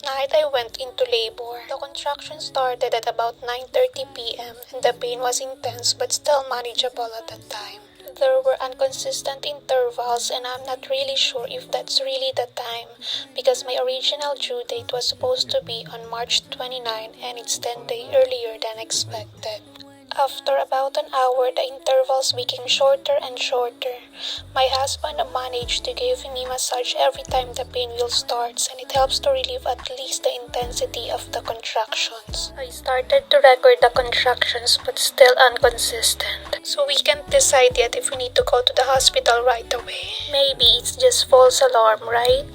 night I went into labor. The contraction started at about 9:30 p.m. and the pain was intense but still manageable at the time. There were inconsistent intervals and I'm not really sure if that's really the time because my original due date was supposed to be on March 29 and it's 10 days earlier than expected. After about an hour, the intervals became shorter and shorter. My husband managed to give me massage every time the pain wheel starts and it helps to relieve at least the intensity of the contractions. I started to record the contractions but still inconsistent. So we can't decide yet if we need to go to the hospital right away. Maybe it's just false alarm, right?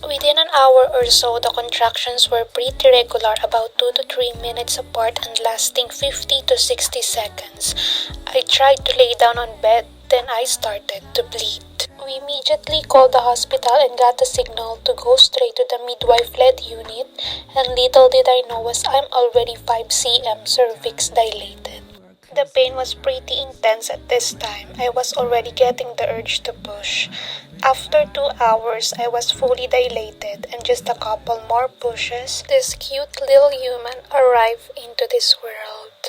Within an hour or so, the contractions were pretty regular, about 2 to 3 minutes apart and lasting 50 to 60 seconds. I tried to lay down on bed, then I started to bleed. We immediately called the hospital and got a signal to go straight to the midwife-led unit, and little did I know was I'm already 5 cm cervix dilated. The pain was pretty intense at this time. I was already getting the urge to push. After 2 hours, I was fully dilated and just a couple more pushes, this cute little human arrived into this world.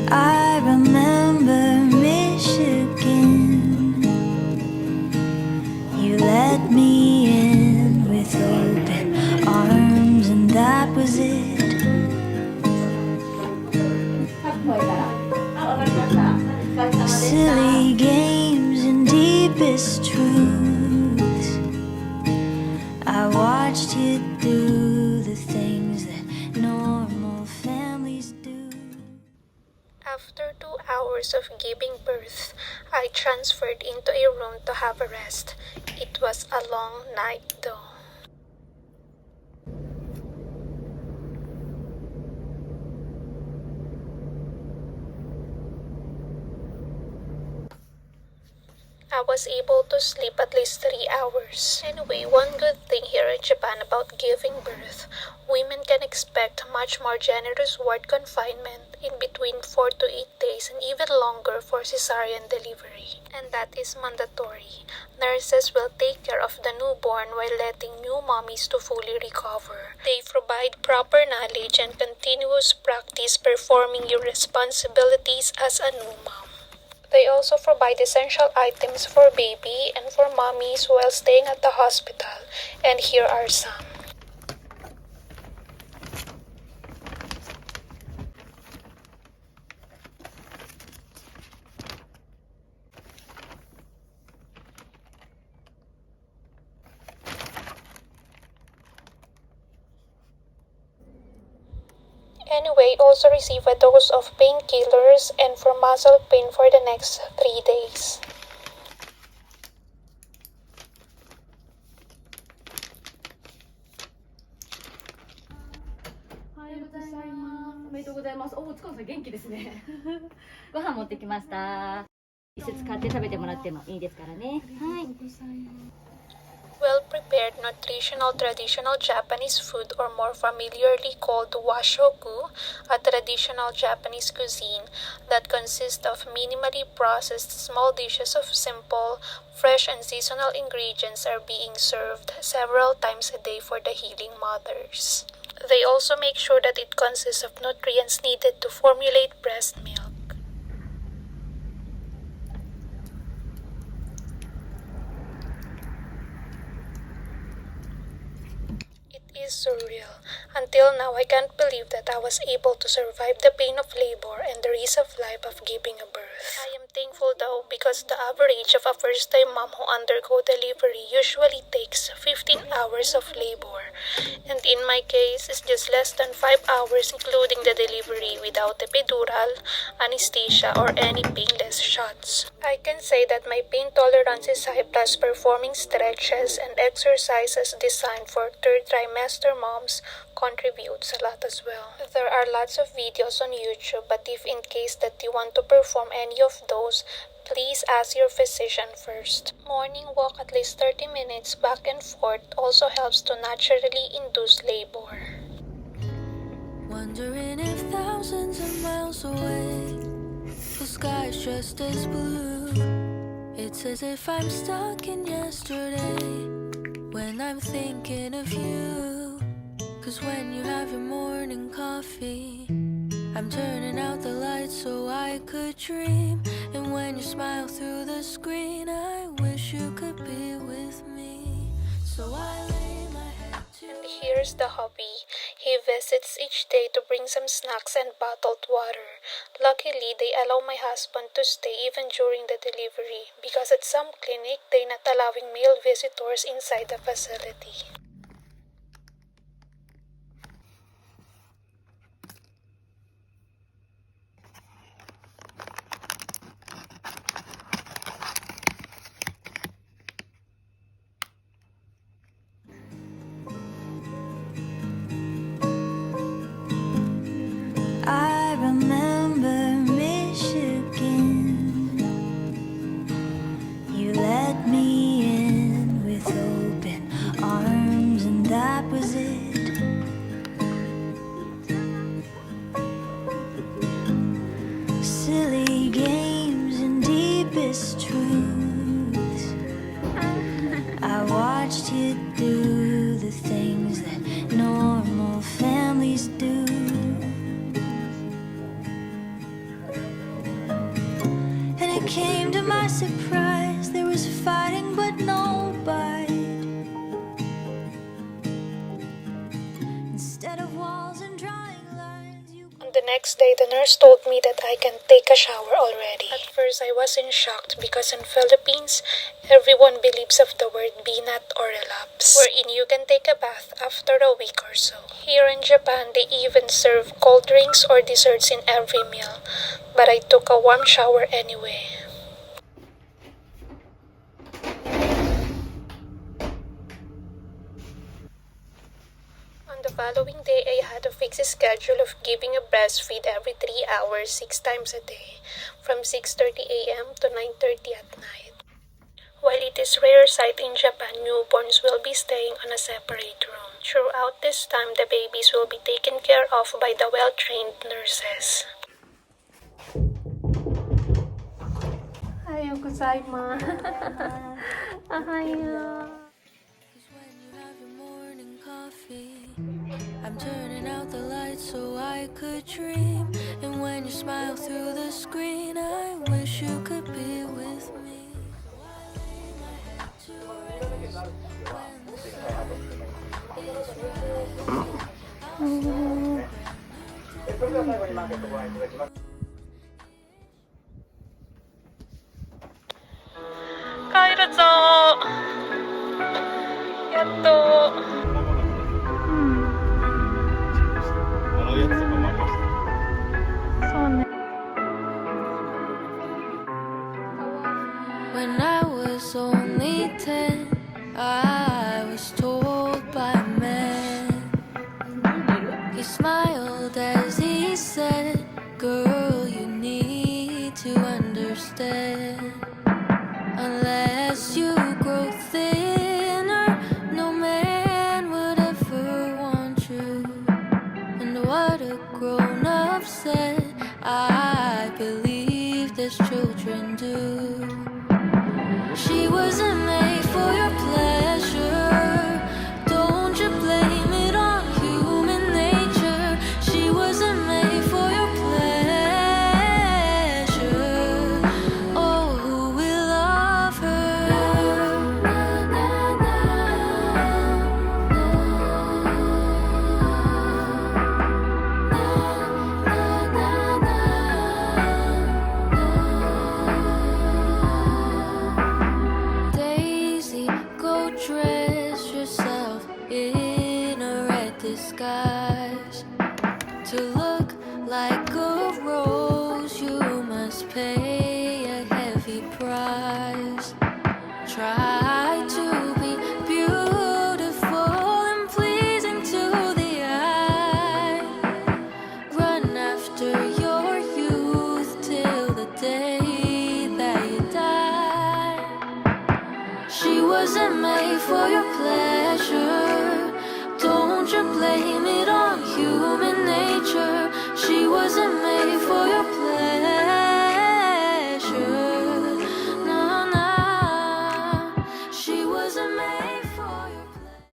I remember Michigan. You let me in with open arms and that was it. Silly games and deepest truths. I watched you do the things that normal families do. After 2 hours of giving birth, I transferred into a room to have a rest. It was a long night though. I was able to sleep at least 3 hours. Anyway, one good thing here in Japan about giving birth, women can expect much more generous ward confinement in between 4 to 8 days and even longer for cesarean delivery. And that is mandatory. Nurses will take care of the newborn while letting new mommies to fully recover. They provide proper knowledge and continuous practice performing your responsibilities as a new mom. They also provide essential items for baby and for mommies while staying at the hospital, and here are some. Anyway, also receive a dose of painkillers and for muscle pain for the next 3 days. Well-prepared nutritional traditional Japanese food, or more familiarly called washoku, a traditional Japanese cuisine that consists of minimally processed small dishes of simple, fresh and seasonal ingredients are being served several times a day for the healing mothers. They also make sure that it consists of nutrients needed to formulate breast milk. It is surreal. Until now, I can't believe that I was able to survive the pain of labor and the risk of life of giving a birth. I am thankful though because the average of a first-time mom who undergo delivery usually takes 15 hours of labor. And in my case, it's just less than 5 hours including the delivery without epidural, anesthesia, or any painless shots. I can say that my pain tolerance is high plus performing stretches and exercises designed for third trimester moms contributes a lot as well. There are lots of videos on YouTube, but if in case that you want to perform any of those, please ask your physician first. Morning walk at least 30 minutes back and forth also helps to naturally induce labor. Wondering if thousands of miles away the sky's just as blue. It's as if I'm stuck in yesterday when I'm thinking of you. 'Cause when you have your morning coffee, I'm turning out the lights so I could dream. And when you smile through the screen, I wish you could be with me. So I lay my head to And here's the hubby. He visits each day to bring some snacks and bottled water. Luckily, they allow my husband to stay even during the delivery because at some clinic, they're not allowing male visitors inside the facility. I remember Michigan. You let me in with open arms, and that was it. Silly games and deepest truths. I watched you do the things that normal families do. And it came to my surprise, there was fighting but no bite. Instead of walls and drawing lines, you On the next day, the nurse told me that I can take a shower already. At first, I wasn't shocked because in Philippines, everyone believes of the word binat or relapse, wherein you can take a bath after a week or so. Here in Japan, they even serve cold drinks or desserts in every meal, but I took a warm shower anyway. On the following day, I had a fixed schedule of giving a breastfeed every 3 hours, 6 times a day, from 6:30 a.m. to 9:30 at night. While it is rare sight in Japan, newborns will be staying on a separate room. Throughout this time, the babies will be taken care of by the well-trained nurses. おはようございます。おはよう。 when you have your morning coffee, I'm turning out the lights so I could dream. And when you smile through the screen, I wish you could be with me. So I lay my head to rest when the sun is rising. 帰るぞー。やっと。洗うやつとかもありました。そうね。 When I was only 10, I was told by a man. He smiled as he said, "Girl, you need to understand. Unless you grow thinner, no man would ever want you." And what a grown-up said, I believe as children do. She wasn't made for your pleasure. Don't you blame it on human nature. She wasn't made for your pleasure. Oh, who will love her? Daisy, go dress yourself in a red disguise. To look like a rose, you must pay a heavy price. Try to be beautiful and pleasing to the eye. Run after your youth till the day that you die. She wasn't made for your pleasure. Don't you blame